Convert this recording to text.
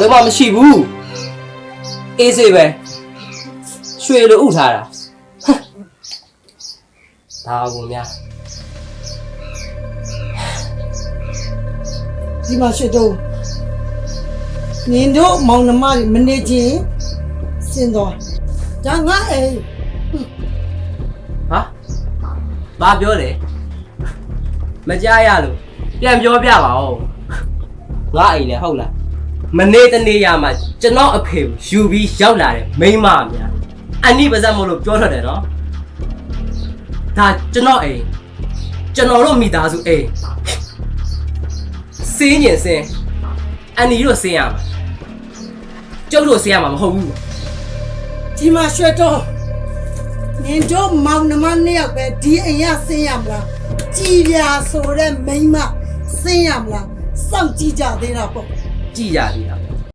လုံးဝမရှိဘူးအေးစေးပဲရွှေလိုဥထားတာဒါကူများ ဒီမှာရှိတော့နင်တို့မောင်နှမတွေမနေချင်းစင်တော့ဒါငါအိမ် ဟာဘာပြောလဲမကြားရလို့ပြန်ပြောပြပါဦးငါအိမ်လေဟုတ်လားမနေ့တနေ့ရမှာကျွန်တော်အဖေကိုယူပြီးရောက်လာတယ်မိန်းမများအနိပါဇက်မို့လို့ပြောထွက်တယ်နော်ဒါကျွန်တော်အိမ်ကျွန်တော်တို့မိသားစုအိမ်စင်းညင်စင်းအန်ဒီတို့စင်းရမှာကျုပ်တို့စင်းရမှာမဟုတ်ဘူး ဒီမှာရှိတော့နင်တို့မောင်နှမနှစ်ယောက်ပဲဒီအိမ်ရဆင်းရမလားကြည်ပြာဆိုတဲ့မိန်းမဆင်းရမလားစောင့်ကြည့်ကြသေးတာပေါ့ ကြည်ရသေးတာ